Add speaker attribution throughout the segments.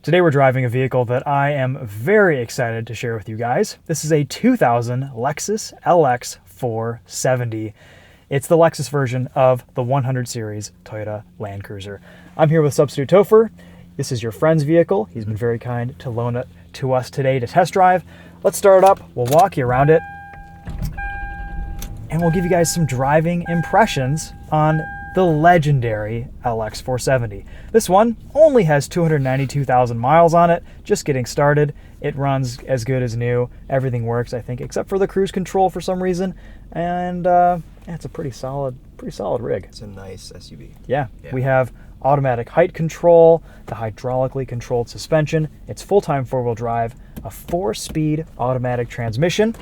Speaker 1: Today we're driving a vehicle that I am very excited to share with you guys. This is a 2000 Lexus LX 470. It's the Lexus version of the 100 series Toyota Land Cruiser. I'm here with substitute TheTopher. This is your friend's vehicle. He's been very kind to loan it to us today to test drive. Let's start it up. We'll walk you around it and we'll give you guys some driving impressions on the legendary LX 470. This one only has 292,000 miles on it, just getting started. It runs as good as new. Everything works, I think, except for the cruise control for some reason. And it's a pretty solid rig.
Speaker 2: It's a nice SUV.
Speaker 1: Yeah, we have automatic height control, the hydraulically controlled suspension. It's full-time four-wheel drive, a 4-speed automatic transmission.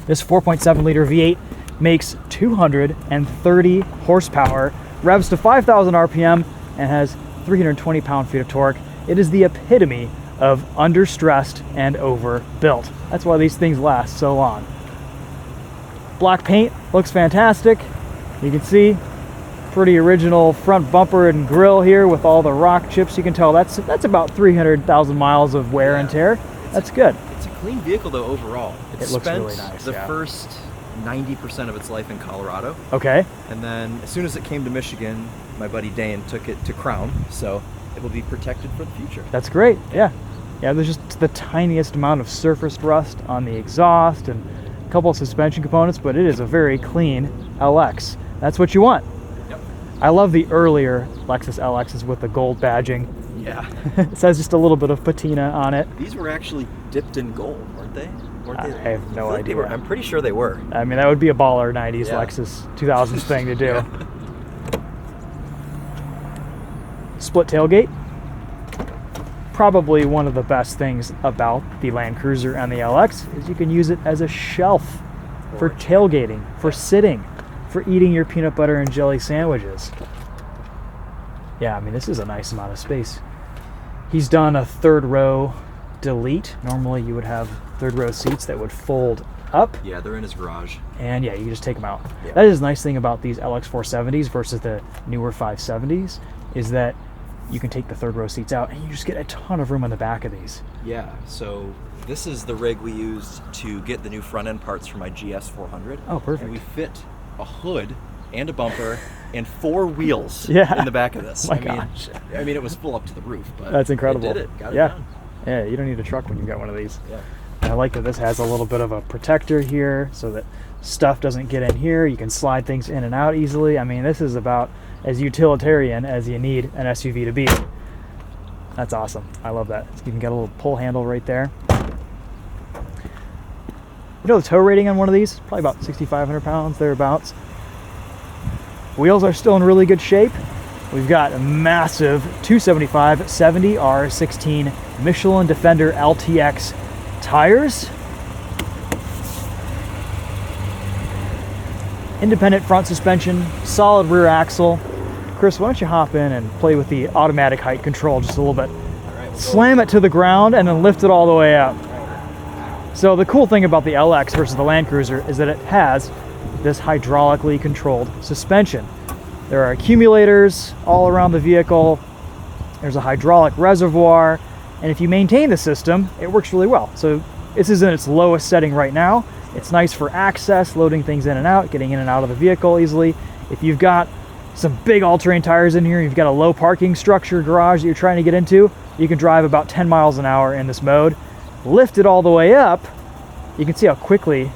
Speaker 1: This 4.7 liter V8 makes 230 horsepower, revs to 5,000 RPM, and has 320 pound-feet of torque. It is the epitome of understressed and overbuilt. That's why these things last so long. Black paint looks fantastic. You can see pretty original front bumper and grille here with all the rock chips. You can tell that's about 300,000 miles of wear and tear. That's good.
Speaker 2: It's a clean vehicle though overall.
Speaker 1: It looks really nice.
Speaker 2: The first 90% of its life in Colorado.
Speaker 1: Okay.
Speaker 2: And then as soon as it came to Michigan, my buddy Dane took it to Crown, so it will be protected for the future.
Speaker 1: That's great. Yeah, there's just the tiniest amount of surface rust on the exhaust and a couple of suspension components, but it is a very clean LX. That's what you want.
Speaker 2: Yep.
Speaker 1: I love the earlier Lexus LXs with the gold badging.
Speaker 2: Yeah.
Speaker 1: It says just a little bit of patina on it.
Speaker 2: These were actually dipped in gold, weren't they?
Speaker 1: I have no idea.
Speaker 2: I'm pretty sure they were.
Speaker 1: I mean, that would be a baller 90s Lexus 2000s thing to do.
Speaker 2: Yeah.
Speaker 1: Split tailgate. Probably one of the best things about the Land Cruiser and the LX is you can use it as a shelf for tailgating, for sitting, for eating your peanut butter and jelly sandwiches. Yeah, I mean, this is a nice amount of space. He's done a third row delete. Normally you would have third row seats that would fold up.
Speaker 2: Yeah, they're in his garage.
Speaker 1: And yeah, you just take them out.
Speaker 2: Yeah.
Speaker 1: That is the nice thing about these LX 470s versus the newer 570s is that you can take the third row seats out and you just get a ton of room in the back of these.
Speaker 2: Yeah, so this is the rig we used to get the new front end parts for my GS 400.
Speaker 1: Oh, perfect.
Speaker 2: And we fit a hood and a bumper and 4 wheels in the back of this.
Speaker 1: My gosh.
Speaker 2: I mean, it was full up to the roof, but
Speaker 1: that's incredible.
Speaker 2: it did it. Got it done.
Speaker 1: Yeah, you don't need a truck when you've got one of these.
Speaker 2: Yeah.
Speaker 1: And I like that this has a little bit of a protector here so that stuff doesn't get in here. You can slide things in and out easily. I mean, this is about as utilitarian as you need an SUV to be. That's awesome. I love that. You can get a little pull handle right there. You know the tow rating on one of these? Probably about 6,500 pounds, thereabouts. Wheels are still in really good shape. We've got a massive 275 70R16 Michelin Defender LTX tires. Independent front suspension, solid rear axle. Chris, why don't you hop in and play with the automatic height control just a little bit.
Speaker 2: Right,
Speaker 1: Slam it to the ground and then lift it all the way up. So the cool thing about the LX versus the Land Cruiser is that it has this hydraulically controlled suspension. There are accumulators all around the vehicle. There's a hydraulic reservoir. And if you maintain the system, it works really well. So this is in its lowest setting right now. It's nice for access, loading things in and out, getting in and out of the vehicle easily. If you've got some big all-terrain tires in here, you've got a low parking structure garage that you're trying to get into, you can drive about 10 miles an hour in this mode. Lift it all the way up, you can see how quickly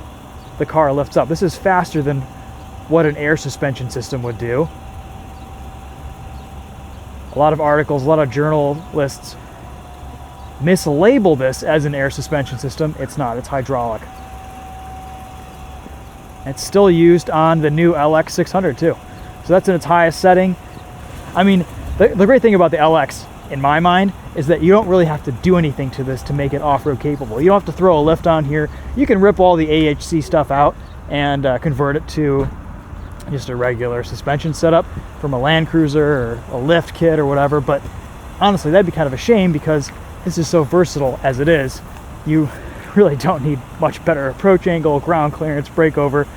Speaker 1: the car lifts up. This is faster than what an air suspension system would do. A lot of articles, a lot of journalists mislabel this as an air suspension system. It's not, it's hydraulic. It's still used on the new LX 600 too. So that's in its highest setting. I mean, the great thing about the LX, in my mind, is that you don't really have to do anything to this to make it off-road capable. You don't have to throw a lift on here. You can rip all the AHC stuff out and convert it to just a regular suspension setup from a Land Cruiser or a lift kit or whatever. But honestly, that'd be kind of a shame because this is so versatile as it is. You really don't need much better approach angle, ground clearance, breakover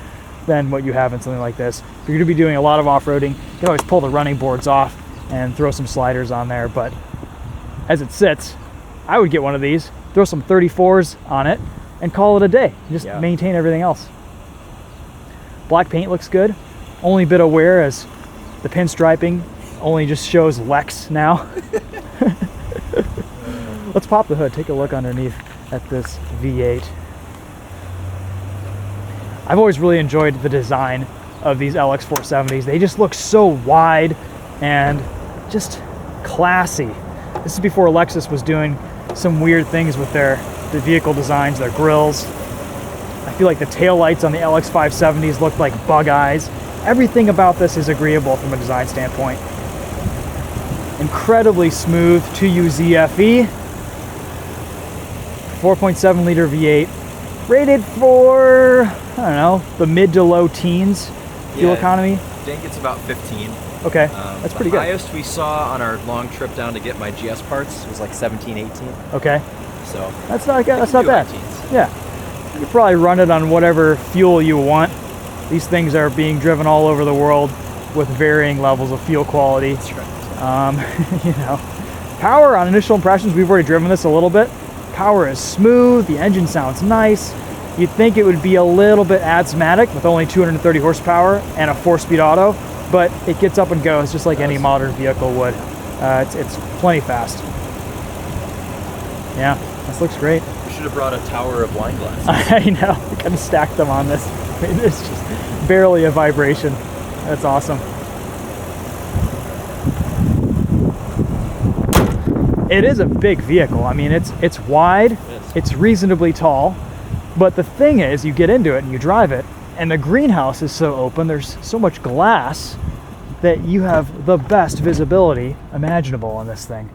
Speaker 1: than what you have in something like this. If you're going to be doing a lot of off-roading, you can always pull the running boards off and throw some sliders on there, but as it sits, I would get one of these, throw some 34s on it, and call it a day. Just maintain everything else. Black paint looks good. Only bit of wear as the pinstriping only just shows Lex now. Let's pop the hood, take a look underneath at this V8. I've always really enjoyed the design of these LX 470s. They just look so wide and just classy. This is before Lexus was doing some weird things with the vehicle designs, their grills. I feel like the taillights on the LX 570s looked like bug eyes. Everything about this is agreeable from a design standpoint. Incredibly smooth 2U ZFE. 4.7 liter V8. Rated for, I don't know, the mid to low teens fuel economy.
Speaker 2: I think it's about 15.
Speaker 1: Okay, that's pretty good.
Speaker 2: The highest we saw on our long trip down to get my GS parts was like 17, 18.
Speaker 1: Okay.
Speaker 2: So
Speaker 1: that's not bad.
Speaker 2: Teens.
Speaker 1: Yeah. You could probably run it on whatever fuel you want. These things are being driven all over the world with varying levels of fuel quality.
Speaker 2: That's right.
Speaker 1: You know, power on initial impressions, we've already driven this a little bit. Power is smooth, the engine sounds nice. You'd think it would be a little bit asthmatic with only 230 horsepower and a 4-speed auto, but it gets up and goes just like any modern vehicle would. It's plenty fast. Yeah, this looks great.
Speaker 2: We should have brought a tower of wine glasses.
Speaker 1: I know, we kind of stacked them on this. I mean, it's just barely a vibration. That's awesome. It is a big vehicle. I mean, it's wide, it's reasonably tall, but the thing is, you get into it and you drive it, and the greenhouse is so open, there's so much glass that you have the best visibility imaginable on this thing.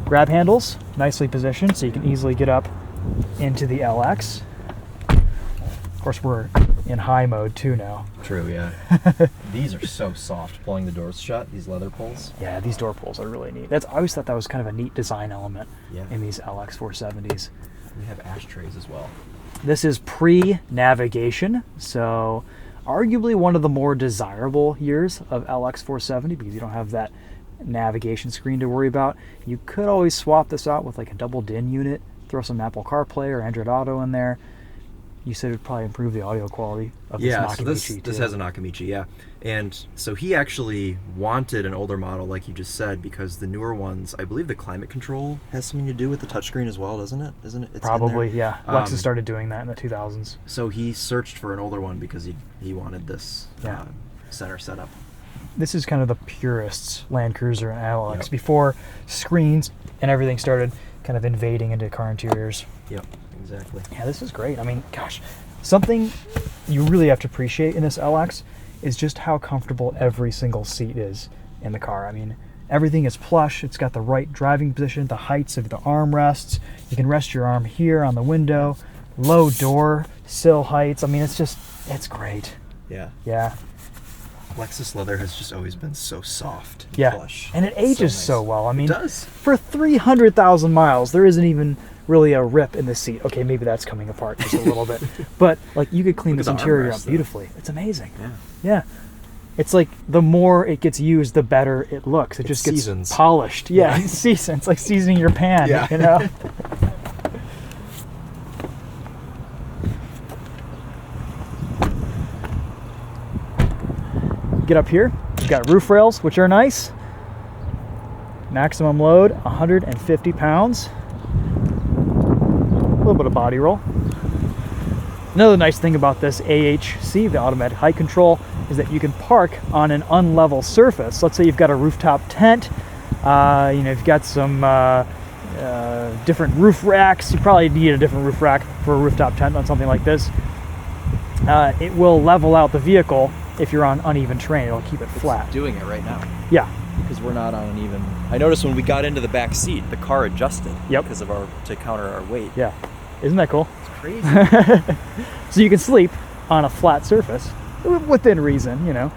Speaker 1: Grab handles, nicely positioned, so you can easily get up into the LX. Of course, we're in high mode too now.
Speaker 2: True, yeah. These are so soft, pulling the doors shut, these leather pulls.
Speaker 1: Yeah, these door pulls are really neat. I always thought that was kind of a neat design element in these LX 470s.
Speaker 2: We have ashtrays as well.
Speaker 1: This is pre-navigation, so arguably one of the more desirable years of LX 470 because you don't have that navigation screen to worry about. You could always swap this out with like a double DIN unit, throw some Apple CarPlay or Android Auto in there. You said it would probably improve the audio quality of this Nakamichi.
Speaker 2: So this has a Nakamichi, yeah. And so he actually wanted an older model, like you just said, because the newer ones, I believe the climate control has something to do with the touchscreen as well, doesn't it? Isn't it? It's
Speaker 1: probably, yeah. Lexus started doing that in the 2000s.
Speaker 2: So he searched for an older one because he wanted this center setup.
Speaker 1: This is kind of the purists Land Cruiser and LX before screens and everything started kind of invading into car interiors.
Speaker 2: Yep. Exactly.
Speaker 1: Yeah, this is great. I mean, gosh, something you really have to appreciate in this LX is just how comfortable every single seat is in the car. I mean, everything is plush. It's got the right driving position, the heights of the armrests. You can rest your arm here on the window, low door sill heights. I mean, it's great.
Speaker 2: Yeah.
Speaker 1: Yeah.
Speaker 2: Lexus leather has just always been so soft and plush.
Speaker 1: And it ages so well. I mean,
Speaker 2: it does.
Speaker 1: For 300,000 miles, there isn't even really a rip in the seat. Okay, maybe that's coming apart just a little bit. But like you could clean this interior up beautifully. It's amazing.
Speaker 2: Yeah.
Speaker 1: Yeah. It's like the more it gets used, the better it looks. It just gets polished. Yeah, it seasons. It's like seasoning your pan, you know? Get up here. You've got roof rails, which are nice. Maximum load, 150 pounds. A little bit of body roll. Another nice thing about this AHC, the automatic height control, is that you can park on an unlevel surface. Let's say you've got a rooftop tent, you've got some different roof racks. You probably need a different roof rack for a rooftop tent on something like this. It will level out the vehicle if you're on uneven terrain. It'll keep it flat.
Speaker 2: It's doing it right now.
Speaker 1: Yeah.
Speaker 2: Because we're not on an even... I noticed when we got into the back seat, the car adjusted because of to counter our weight.
Speaker 1: Yeah. Isn't that cool?
Speaker 2: It's crazy.
Speaker 1: So you can sleep on a flat surface within reason, you know.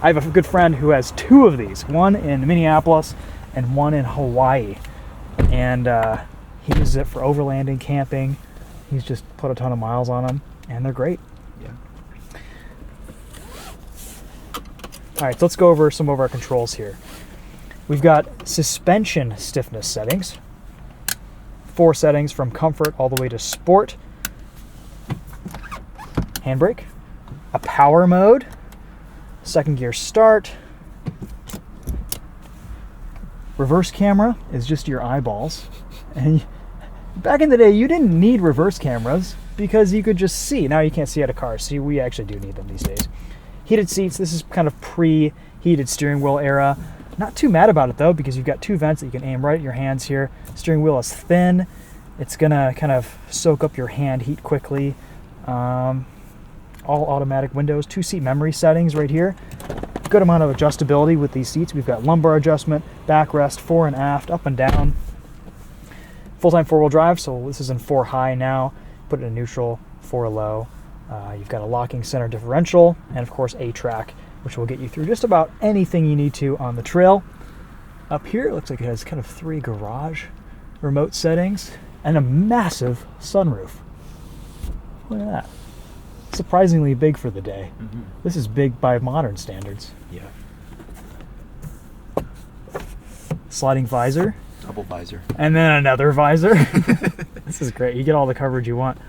Speaker 1: I have a good friend who has two of these, one in Minneapolis and one in Hawaii. And he uses it for overlanding, camping. He's just put a ton of miles on them, and they're great.
Speaker 2: Yeah.
Speaker 1: All right, so let's go over some of our controls here. We've got suspension stiffness settings. 4 settings from comfort all the way to sport. Handbrake. A power mode. Second gear start. Reverse camera is just your eyeballs. And back in the day, you didn't need reverse cameras because you could just see. Now you can't see out of cars, so we actually do need them these days. Heated seats, this is kind of pre-heated steering wheel era. Not too mad about it though, because you've got 2 vents that you can aim right at your hands here. Steering wheel is thin. It's gonna kind of soak up your hand heat quickly. All automatic windows, 2-seat memory settings right here. Good amount of adjustability with these seats. We've got lumbar adjustment, backrest, fore and aft, up and down. Full-time 4-wheel drive, so this is in 4 high now. Put it in neutral, 4 low. You've got a locking center differential, and of course A-Track, which will get you through just about anything you need to on the trail. Up here, it looks like it has kind of 3 garage remote settings and a massive sunroof. Look at that. Surprisingly big for the day. Mm-hmm. This is big by modern standards.
Speaker 2: Yeah.
Speaker 1: Sliding visor.
Speaker 2: Double visor.
Speaker 1: And then another visor. This is great. You get all the coverage you want.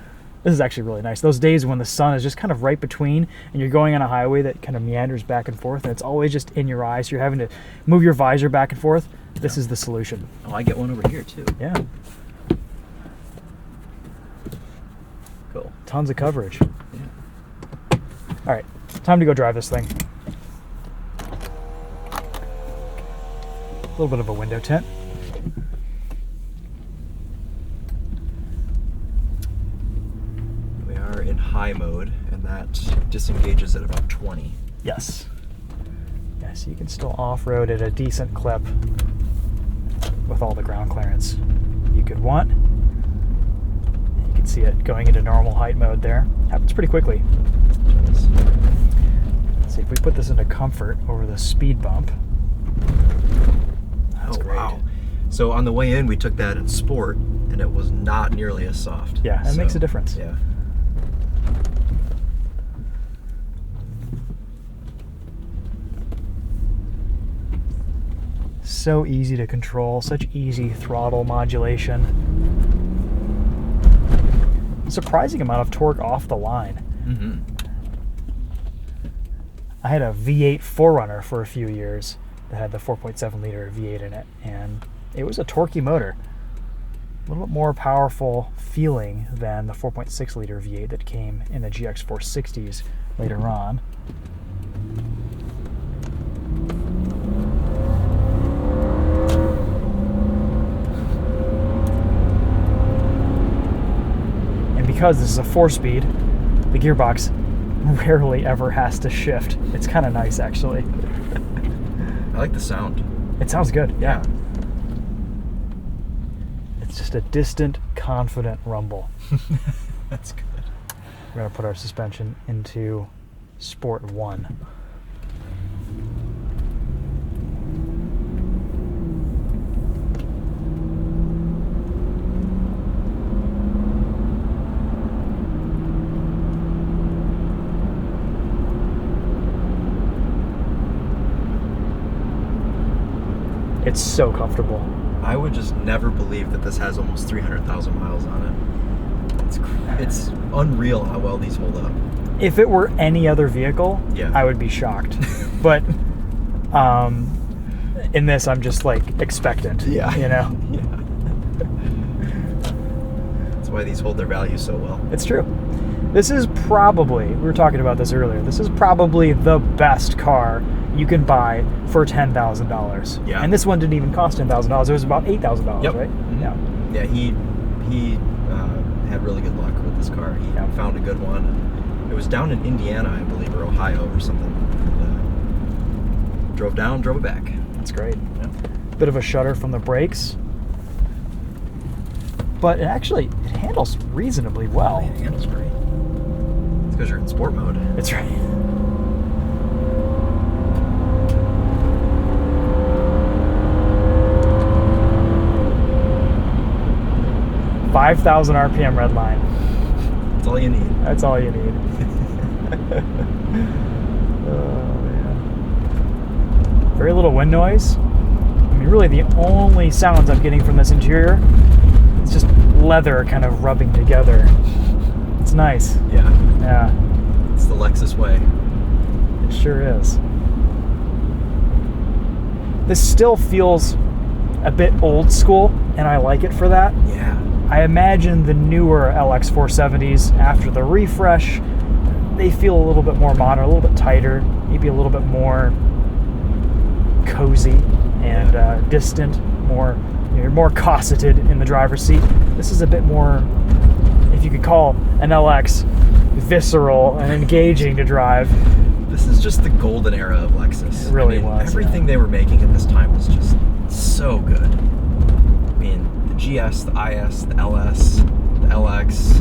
Speaker 1: This is actually really nice. Those days when the sun is just kind of right between and you're going on a highway that kind of meanders back and forth and it's always just in your eyes. So you're having to move your visor back and forth. This is the solution.
Speaker 2: Oh, I get one over here too.
Speaker 1: Yeah.
Speaker 2: Cool.
Speaker 1: Tons of coverage.
Speaker 2: Yeah.
Speaker 1: All right, time to go drive this thing. A little bit of a window tint.
Speaker 2: We are in high mode, and that disengages at about 20.
Speaker 1: Yes. Yeah, so you can still off-road at a decent clip with all the ground clearance you could want. You can see it going into normal height mode there. Happens pretty quickly. Let's see if we put this into comfort over the speed bump. That's great.
Speaker 2: Wow. So on the way in, we took that in sport, and it was not nearly as soft.
Speaker 1: Yeah, it makes a difference.
Speaker 2: Yeah.
Speaker 1: So easy to control, such easy throttle modulation. Surprising amount of torque off the line.
Speaker 2: Mm-hmm.
Speaker 1: I had a V8 4Runner for a few years that had the 4.7 liter V8 in it, and it was a torquey motor. A little bit more powerful feeling than the 4.6 liter V8 that came in the GX460s later on. And because this is a 4-speed, the gearbox rarely ever has to shift. It's kind of nice, actually.
Speaker 2: I like the sound.
Speaker 1: It sounds good, yeah. It's just a distant, confident rumble.
Speaker 2: That's good.
Speaker 1: We're going to put our suspension into Sport 1. It's so comfortable.
Speaker 2: I would just never believe that this has almost 300,000 miles on it. It's unreal how well these hold up.
Speaker 1: If it were any other vehicle,
Speaker 2: Yeah.
Speaker 1: I would be shocked. But in this, I'm just like expectant.
Speaker 2: Yeah.
Speaker 1: You know?
Speaker 2: Yeah. That's why these hold their value so well.
Speaker 1: It's true. This is probably, we were talking about this earlier, this is probably the best car you can buy for $10,000.
Speaker 2: Yeah.
Speaker 1: And this one didn't even cost $10,000. It was about $8,000,
Speaker 2: Yep.
Speaker 1: right?
Speaker 2: Mhm.
Speaker 1: Yeah.
Speaker 2: Yeah, he had really good luck with this car. He found a good one. It was down in Indiana, I believe, or Ohio or something. And, drove down, drove it back.
Speaker 1: That's great.
Speaker 2: Yeah.
Speaker 1: Bit of a shudder from the brakes. But it handles reasonably well.
Speaker 2: It handles great. It's because you're in sport mode.
Speaker 1: That's right. $5,000 RPM red line.
Speaker 2: That's all you need.
Speaker 1: That's all you need. Oh, man. Very little wind noise. mean, really the only sounds I'm getting from this interior is just leather kind of rubbing together. It's nice.
Speaker 2: Yeah.
Speaker 1: Yeah.
Speaker 2: It's the Lexus way.
Speaker 1: It sure is. This still feels a bit old school, and I like it for that.
Speaker 2: Yeah.
Speaker 1: I imagine the newer LX 470s, after the refresh, they feel a little bit more modern, a little bit tighter, maybe a little bit more cozy and distant, more, you're more cosseted in the driver's seat. This is a bit more, if you could call an LX visceral and engaging to drive.
Speaker 2: This is just the golden era of Lexus.
Speaker 1: It really was.
Speaker 2: Everything they were making at this time was just so good. I mean, the GS, the IS, the LS, the LX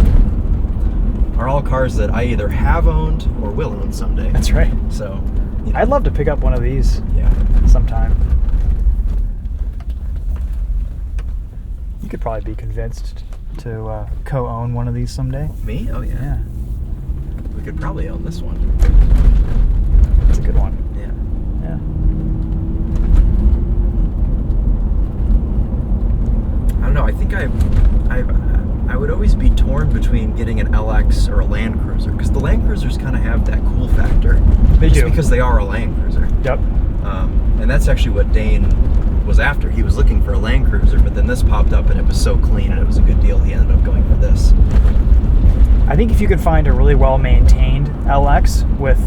Speaker 2: are all cars that I either have owned or will own someday.
Speaker 1: That's right.
Speaker 2: So, you know,
Speaker 1: I'd love to pick up one of these
Speaker 2: yeah.
Speaker 1: sometime. You could probably be convinced to co-own one of these someday.
Speaker 2: Me? Oh, yeah.
Speaker 1: Yeah,
Speaker 2: We could probably own this one.
Speaker 1: it's a good one.
Speaker 2: Yeah.
Speaker 1: Yeah.
Speaker 2: I don't know. I think I would always be torn between getting an LX or a Land Cruiser, because the Land Cruisers kind of have that cool factor.
Speaker 1: They
Speaker 2: just
Speaker 1: do.
Speaker 2: because they are a Land Cruiser.
Speaker 1: Yep.
Speaker 2: And that's actually what Dane was after. He was looking for a Land Cruiser, but then this popped up and it was so clean and it was a good deal. He ended up going for this.
Speaker 1: I think if you could find a really well-maintained LX with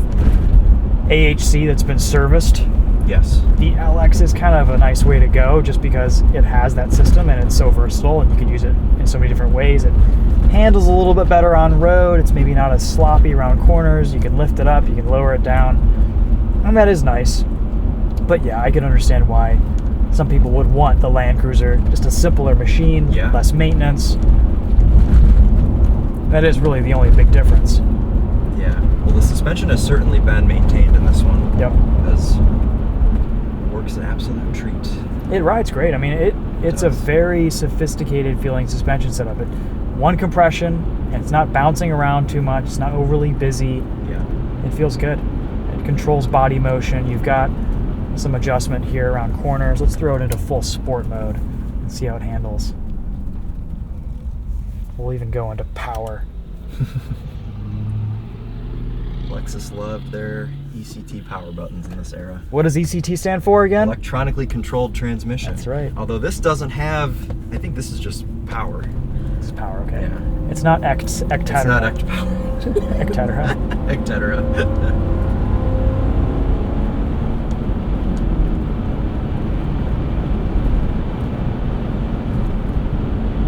Speaker 1: AHC that's been serviced,
Speaker 2: Yes.
Speaker 1: the LX is kind of a nice way to go, just because it has that system and it's so versatile and you can use it in so many different ways. It handles a little bit better on road. It's maybe not as sloppy around corners. You can lift it up, you can lower it down, and that is nice. But yeah, I can understand why some people would want the Land Cruiser, just a simpler machine,
Speaker 2: Yeah.
Speaker 1: less maintenance. That is really the only big difference.
Speaker 2: Yeah. Well, the suspension has certainly been maintained in this one.
Speaker 1: Yep.
Speaker 2: Because works an absolute treat.
Speaker 1: It rides great. I mean, it's a very sophisticated feeling suspension setup. One compression, and it's not bouncing around too much. It's not overly busy.
Speaker 2: Yeah.
Speaker 1: It feels good. It controls body motion. You've got some adjustment here around corners. Let's throw it into full sport mode and see how it handles. We'll even go into power.
Speaker 2: Lexus loved their ECT power buttons in this era.
Speaker 1: What does ECT stand for again?
Speaker 2: Electronically controlled transmission.
Speaker 1: That's right.
Speaker 2: Although this doesn't have, I think this is just power.
Speaker 1: This is power, okay.
Speaker 2: Yeah.
Speaker 1: It's not ectetera.
Speaker 2: It's not ect power.
Speaker 1: Ectetera.
Speaker 2: Ectetera.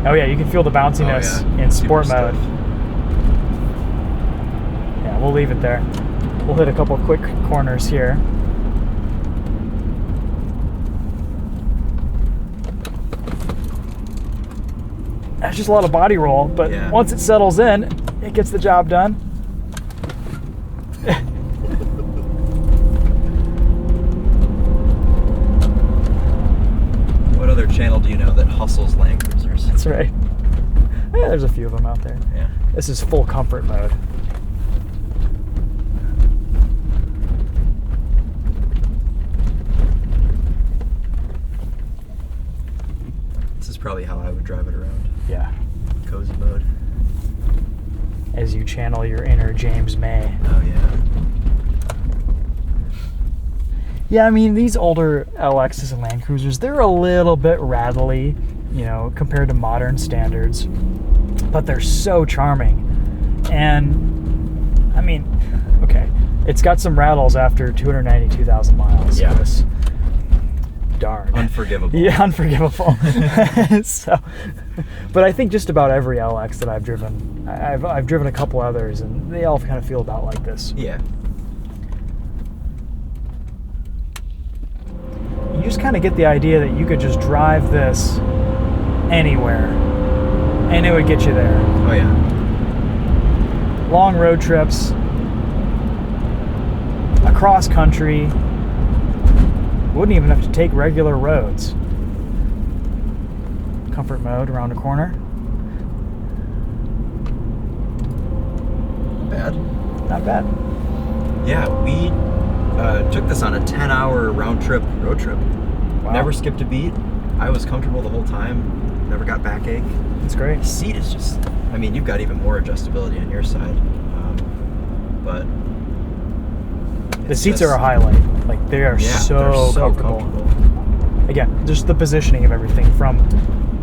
Speaker 1: Oh yeah, you can feel the bounciness in sport
Speaker 2: Super
Speaker 1: mode.
Speaker 2: stiff.
Speaker 1: Yeah, we'll leave it there. We'll hit a couple quick corners here. That's just a lot of body roll, but
Speaker 2: Yeah.
Speaker 1: once it settles in, it gets the job done.
Speaker 2: What other channel do you know that hustles Land Cruisers?
Speaker 1: That's right. Yeah, there's a few of them out there.
Speaker 2: Yeah.
Speaker 1: This is full comfort mode.
Speaker 2: This is probably how I would drive it around.
Speaker 1: Yeah.
Speaker 2: Cozy mode.
Speaker 1: As you channel your inner James May.
Speaker 2: Oh yeah.
Speaker 1: Yeah, I mean, these older LXs and Land Cruisers, they're a little bit rattly, you know, compared to modern standards, but they're so charming. And, I mean, okay, it's got some rattles after 292,000 miles.
Speaker 2: Yeah.
Speaker 1: Chris. Darn.
Speaker 2: Unforgivable.
Speaker 1: Yeah, unforgivable. So, but I think just about every LX that I've driven, I've driven a couple others, and they all kind of feel about like this.
Speaker 2: Yeah.
Speaker 1: You just kind of get the idea that you could just drive this anywhere and it would get you there.
Speaker 2: Oh yeah.
Speaker 1: Long road trips, across country, wouldn't even have to take regular roads. Comfort mode around a corner.
Speaker 2: Bad.
Speaker 1: Not bad.
Speaker 2: Yeah, we took this on a 10-hour road trip
Speaker 1: Wow.
Speaker 2: Never skipped a beat. I was comfortable the whole time. Never got backache.
Speaker 1: That's great.
Speaker 2: The seat is just, I mean, you've got even more adjustability on your side. But
Speaker 1: the seats are a highlight. Like, they are so comfortable. Again, just the positioning of everything from,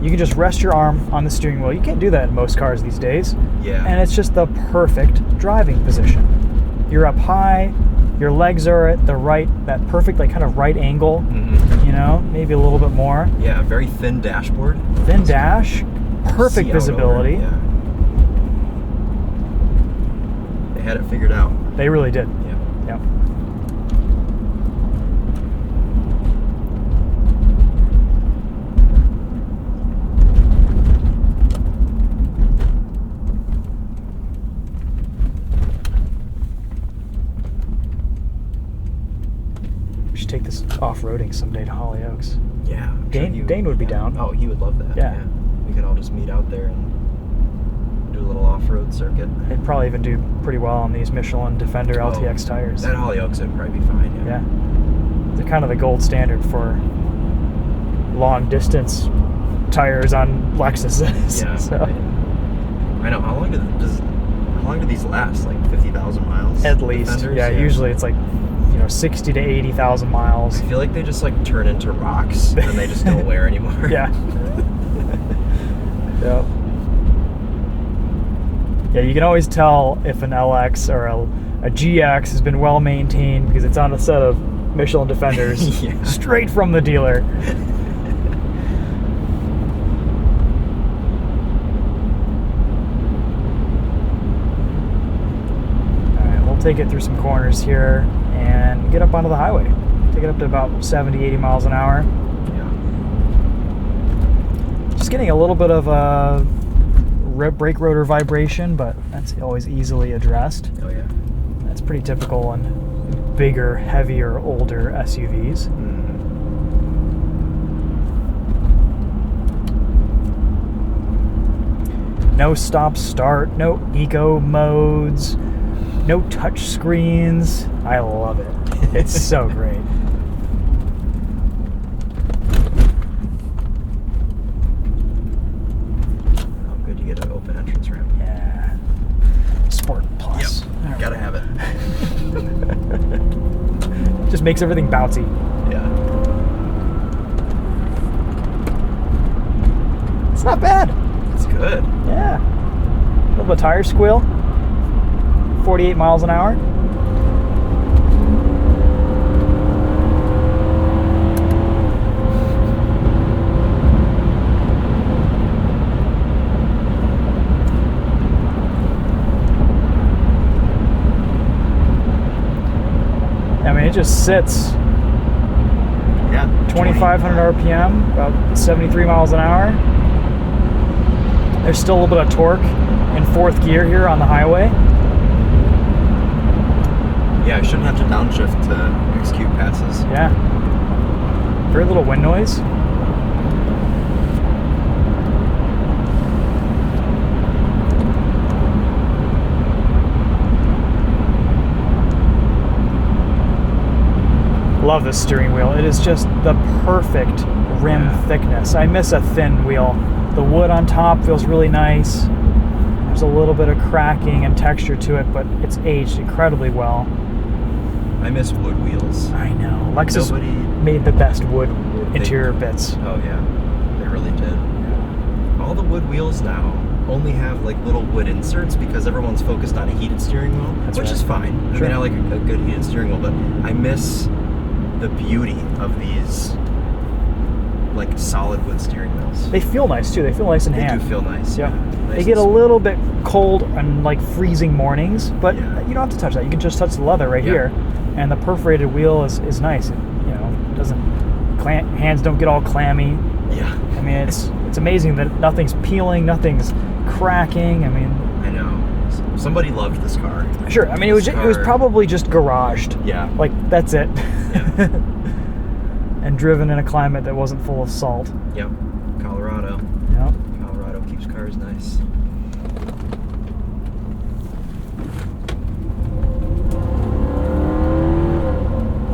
Speaker 1: you can just rest your arm on the steering wheel. You can't do that in most cars these days.
Speaker 2: Yeah.
Speaker 1: And it's just the perfect driving position. You're up high, your legs are at the right, that perfect, like, kind of right angle, you know, maybe a little bit more.
Speaker 2: Yeah, very thin dashboard.
Speaker 1: Thin dash, perfect visibility.
Speaker 2: Yeah. They had it figured out.
Speaker 1: They really did.
Speaker 2: Yeah.
Speaker 1: Yeah. We should take this off-roading someday to Hollyoaks.
Speaker 2: Yeah.
Speaker 1: Dane would be down.
Speaker 2: Oh, he would love that.
Speaker 1: Yeah.
Speaker 2: We could all just meet out there and do a little off-road circuit.
Speaker 1: They'd probably even do pretty well on these Michelin Defender LTX tires.
Speaker 2: That Hollyoaks would probably be fine.
Speaker 1: Yeah. They're kind of the gold standard for long distance tires on Lexuses.
Speaker 2: Yeah.
Speaker 1: So.
Speaker 2: I know. How long do these last? Like 50,000 miles?
Speaker 1: At least.
Speaker 2: Defenders?
Speaker 1: Yeah, usually it's like, 60 to 80,000 miles.
Speaker 2: I feel like they just like turn into rocks and they just don't wear anymore.
Speaker 1: Yeah. Yep. Yeah, you can always tell if an LX or a GX has been well maintained because it's on a set of Michelin Defenders
Speaker 2: Yeah.
Speaker 1: straight from the dealer. Alright, we'll take it through some corners here and get up onto the highway. Take it up to about 70, 80 miles an hour.
Speaker 2: Yeah.
Speaker 1: Just getting a little bit of a brake rotor vibration, but that's always easily addressed.
Speaker 2: Oh yeah.
Speaker 1: That's pretty typical in bigger, heavier, older SUVs. No stop start, no eco modes, no touch screens. I love it. It's so great.
Speaker 2: Oh, good. You get an open entrance ramp.
Speaker 1: Yeah. Sport Plus.
Speaker 2: Yep. Gotta have it.
Speaker 1: Just makes everything bouncy.
Speaker 2: Yeah.
Speaker 1: It's not bad.
Speaker 2: It's good.
Speaker 1: Yeah. A little bit of tire squeal. 48 miles an hour. I mean, it just sits.
Speaker 2: Yeah.
Speaker 1: 2,500 RPM, about 73 miles an hour. There's still a little bit of torque in fourth gear here on the highway.
Speaker 2: Yeah, I shouldn't have to downshift to execute passes.
Speaker 1: Yeah. Very little wind noise. Love this steering wheel. It is just the perfect rim thickness. I miss a thin wheel. The wood on top feels really nice. There's a little bit of cracking and texture to it, but it's aged incredibly well.
Speaker 2: I miss wood wheels.
Speaker 1: I know. Lexus made the best wood interior bits.
Speaker 2: Oh yeah, they really did. All the wood wheels now only have like little wood inserts because everyone's focused on a heated steering wheel, which is fine.
Speaker 1: Sure.
Speaker 2: I mean, I like a good heated steering wheel, but I miss the beauty of these like solid wood steering wheels.
Speaker 1: They feel nice too. They feel nice in hand.
Speaker 2: They do feel nice.
Speaker 1: Yeah.
Speaker 2: Nice
Speaker 1: They get a
Speaker 2: and
Speaker 1: little bit cold on like freezing mornings, but
Speaker 2: Yeah.
Speaker 1: you don't have to touch that. You can just touch the leather right here, and the perforated wheel is nice. It, doesn't hands don't get all clammy.
Speaker 2: Yeah.
Speaker 1: I mean, it's amazing that nothing's peeling, nothing's cracking. I mean,
Speaker 2: I know. Somebody loved this car.
Speaker 1: sure. I mean, it was probably just garaged.
Speaker 2: Yeah.
Speaker 1: Like that's it.
Speaker 2: Yeah.
Speaker 1: And driven in a climate that wasn't full of salt.
Speaker 2: Yep. Colorado.
Speaker 1: Yep.
Speaker 2: Colorado keeps cars nice.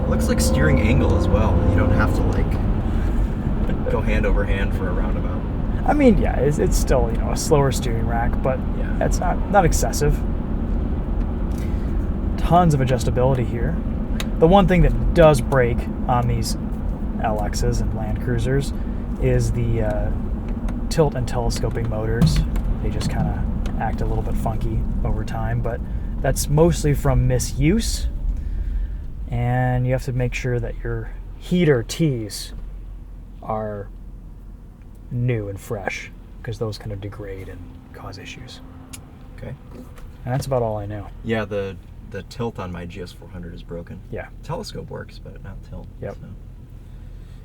Speaker 2: Looks like steering angle as well. You don't have to like go hand over hand for a roundabout.
Speaker 1: I mean, yeah, it's still, you know, a slower steering rack, but
Speaker 2: Yeah.
Speaker 1: it's not excessive. Tons of adjustability here. The one thing that does break on these LXs and Land Cruisers is the tilt and telescoping motors. They just kind of act a little bit funky over time, but that's mostly from misuse. And you have to make sure that your heater T's are new and fresh, because those kind of degrade and cause issues.
Speaker 2: Okay.
Speaker 1: And that's about all I know.
Speaker 2: Yeah, the tilt on my GS400 is broken.
Speaker 1: Yeah.
Speaker 2: Telescope works, but not tilt.
Speaker 1: Yep.
Speaker 2: So.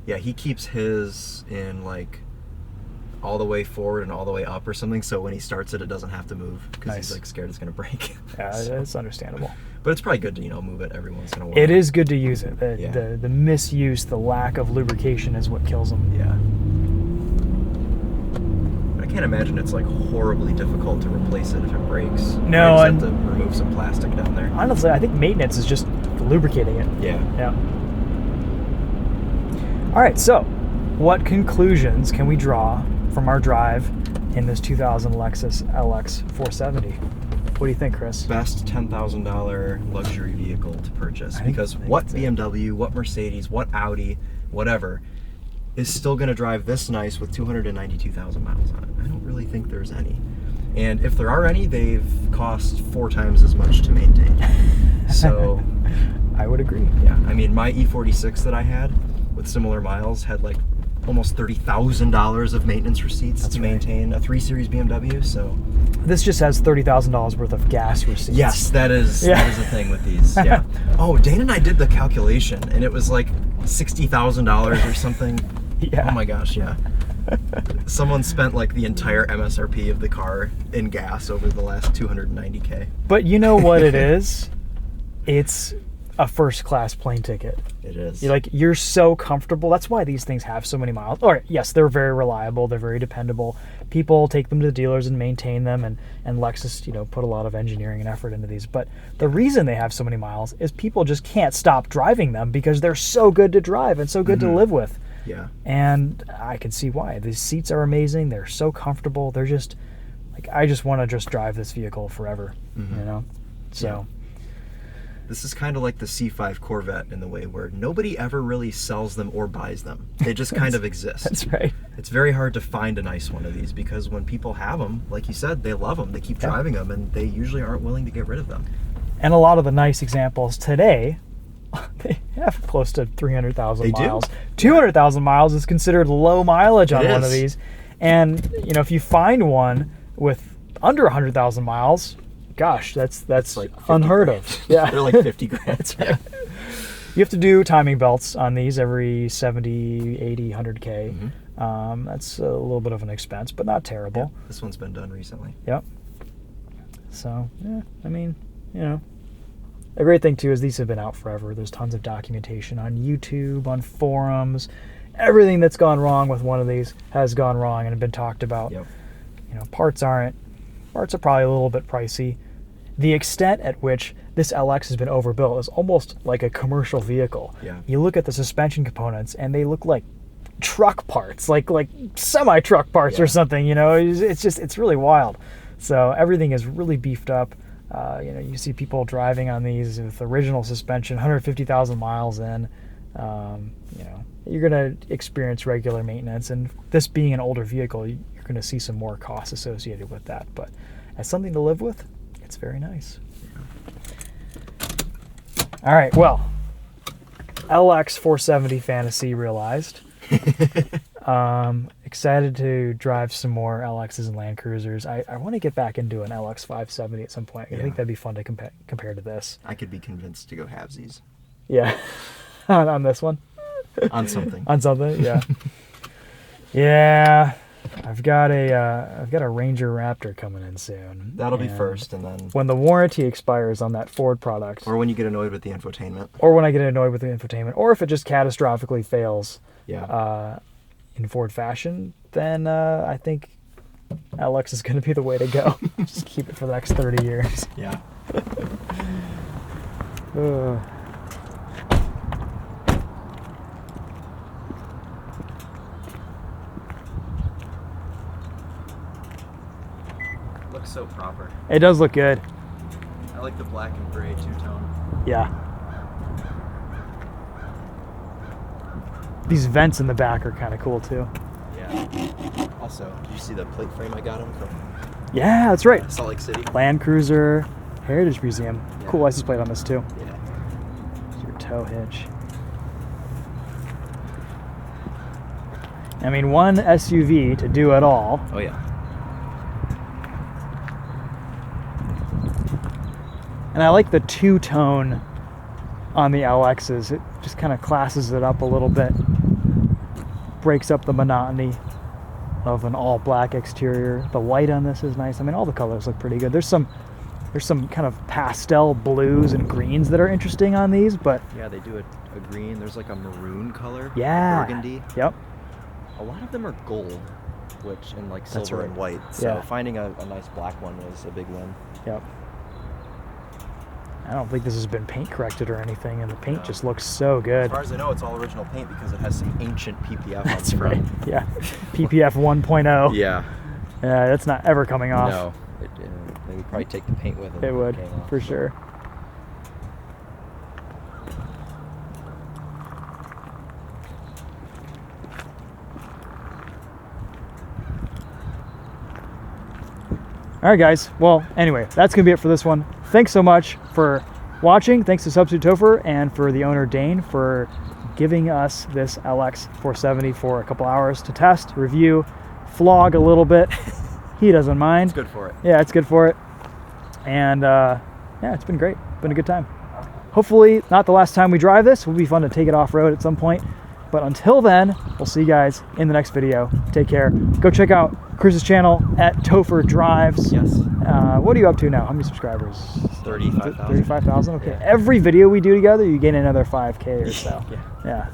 Speaker 2: Yeah, he keeps his in like all the way forward and all the way up or something, so when he starts it, it doesn't have to move, because
Speaker 1: Nice.
Speaker 2: he's like scared it's gonna break.
Speaker 1: Yeah,
Speaker 2: So-
Speaker 1: it's understandable.
Speaker 2: But it's probably good to, you know, move it every once in a while.
Speaker 1: It is good to use it.
Speaker 2: Yeah.
Speaker 1: The misuse, the lack of lubrication is what kills them.
Speaker 2: Yeah. I can't imagine it's like horribly difficult to replace it if it breaks.
Speaker 1: No,
Speaker 2: You
Speaker 1: and-
Speaker 2: just have to remove some plastic down there.
Speaker 1: Honestly, I think maintenance is just lubricating it.
Speaker 2: Yeah.
Speaker 1: Yeah. All right, so what conclusions can we draw from our drive in this 2000 Lexus LX 470? What do you think, Chris?
Speaker 2: Best $10,000 luxury vehicle to purchase,
Speaker 1: I think
Speaker 2: because what
Speaker 1: that's it.
Speaker 2: BMW, what Mercedes, what Audi, whatever, is still going to drive this nice with 292,000 miles on it? I don't really think there's any. And if there are any, they've cost 4 times as much to maintain. So,
Speaker 1: I would agree.
Speaker 2: yeah, I mean, my E46 that I had with similar miles had like almost $30,000 of maintenance receipts
Speaker 1: That's
Speaker 2: to
Speaker 1: right.
Speaker 2: maintain a 3 Series BMW. So,
Speaker 1: This just has $30,000 worth of gas receipts.
Speaker 2: yes, that is
Speaker 1: Yeah.
Speaker 2: that is a thing with these. Yeah. Oh, Dane and I did the calculation, and it was like $60,000 or something.
Speaker 1: Yeah.
Speaker 2: Oh my gosh, yeah. Someone spent like the entire MSRP of the car in gas over the last 290K.
Speaker 1: But you know what it is? It's a first class plane ticket.
Speaker 2: It is.
Speaker 1: You're so comfortable. That's why these things have so many miles. All right, yes, they're very reliable. They're very dependable. People take them to the dealers and maintain them, and Lexus, you know, put a lot of engineering and effort into these. But the reason they have so many miles is people just can't stop driving them because they're so good to drive and so good to live with.
Speaker 2: Yeah.
Speaker 1: And I can see why. These seats are amazing. They're so comfortable. They're just like, I just want to just drive this vehicle forever, you know? So.
Speaker 2: This is kind of like the C5 Corvette in the way where nobody ever really sells them or buys them. They just kind of exist.
Speaker 1: That's right.
Speaker 2: It's very hard to find a nice one of these, because when people have them, like you said, they love them. They keep driving them, and they usually aren't willing to get rid of them.
Speaker 1: And a lot of the nice examples today, they have close to 300,000
Speaker 2: They do.
Speaker 1: miles. 200,000 miles is considered low mileage on
Speaker 2: It
Speaker 1: one of
Speaker 2: is.
Speaker 1: these. And, you know, if you find one with under 100,000 miles, gosh, that's
Speaker 2: like 50
Speaker 1: unheard
Speaker 2: grand.
Speaker 1: of. Yeah.
Speaker 2: They're like 50 grand.
Speaker 1: That's right. You have to do timing belts on these every 70, 80, 100K. That's a little bit of an expense, but not terrible.
Speaker 2: This one's been done recently.
Speaker 1: Yep. So, yeah, I mean, you know. A great thing, too, is these have been out forever. There's tons of documentation on YouTube, on forums. Everything that's gone wrong with one of these has gone wrong and have been talked about.
Speaker 2: Yep.
Speaker 1: You know, parts are probably a little bit pricey. The extent at which this LX has been overbuilt is almost like a commercial vehicle.
Speaker 2: Yeah.
Speaker 1: You look at the suspension components and they look like truck parts, like semi-truck parts or something, you know. It's really wild. So everything is really beefed up. You know, you see people driving on these with original suspension, 150,000 miles in. You know, you're going to experience regular maintenance, and this being an older vehicle, you're going to see some more costs associated with that. But as something to live with, it's very nice. All right, well, LX 470 fantasy realized. Excited to drive some more LXs and Land Cruisers. I want to get back into an LX 570 at some point. I think that'd be fun to compare to this.
Speaker 2: I could be convinced to go halvesies
Speaker 1: Yeah, on this one.
Speaker 2: on something.
Speaker 1: On something, yeah. Yeah, I've got a Ranger Raptor coming in soon.
Speaker 2: That'll be
Speaker 1: and
Speaker 2: first, and then
Speaker 1: when the warranty expires on that Ford product,
Speaker 2: or when you get annoyed with the infotainment.
Speaker 1: or when I get annoyed with the infotainment, or if it just catastrophically fails.
Speaker 2: Yeah.
Speaker 1: In Ford fashion, then I think LX is going to be the way to go. Just keep it for the next 30 years.
Speaker 2: Yeah.
Speaker 1: Ugh.
Speaker 2: looks so proper.
Speaker 1: It does look good.
Speaker 2: I like the black and gray two-tone.
Speaker 1: Yeah. These vents in the back are kind of cool too.
Speaker 2: Yeah. Also, did you see the plate frame I got him from?
Speaker 1: Yeah, that's right.
Speaker 2: Salt Lake City.
Speaker 1: Land Cruiser Heritage Museum.
Speaker 2: Yeah.
Speaker 1: Cool license plate on this too.
Speaker 2: Yeah.
Speaker 1: It's your tow hitch. I mean, one SUV to do it all.
Speaker 2: Oh yeah.
Speaker 1: And I like the two-tone on the LXs. It just kind of classes it up a little bit. Breaks up the monotony of an all-black exterior. The white on this is nice. I mean, all the colors look pretty good. There's some kind of pastel blues and greens that are interesting on these, but
Speaker 2: Yeah, they do a green. There's like a maroon color.
Speaker 1: yeah.
Speaker 2: Burgundy.
Speaker 1: Yep.
Speaker 2: A lot of them are gold, which and like
Speaker 1: That's
Speaker 2: silver
Speaker 1: right.
Speaker 2: and white. So
Speaker 1: Yeah.
Speaker 2: finding a nice black one was a big win.
Speaker 1: Yep. I don't think this has been paint corrected or anything, and the paint
Speaker 2: No.
Speaker 1: just looks so
Speaker 2: As
Speaker 1: good.
Speaker 2: far as I know, it's all original paint because it has some ancient PPF
Speaker 1: That's
Speaker 2: on the
Speaker 1: right.
Speaker 2: front.
Speaker 1: Yeah. PPF 1.0.
Speaker 2: Yeah.
Speaker 1: Yeah, that's not ever coming off.
Speaker 2: No. They would probably take the paint with it.
Speaker 1: It
Speaker 2: if
Speaker 1: would,
Speaker 2: came off.
Speaker 1: for sure. All right, guys. Well, anyway, that's going to be it for this one. Thanks so much for watching. Thanks to Substitute Topher and for the owner, Dane, for giving us this LX 470 for a couple hours to test, review, flog a little bit. He doesn't mind.
Speaker 2: It's good for it.
Speaker 1: Yeah, it's good for it. And yeah, it's been great. Been a good time. Hopefully not the last time we drive this. It will be fun to take it off-road at some point. But until then, we'll see you guys in the next video. Take care. Go check out Chris's channel at Topher Drives.
Speaker 2: Yes.
Speaker 1: What are you up to now? How many subscribers?
Speaker 2: 35,000.
Speaker 1: 35,000? Okay.
Speaker 2: Yeah.
Speaker 1: Every video we do together, you gain another 5K or so.
Speaker 2: Yeah.
Speaker 1: Yeah.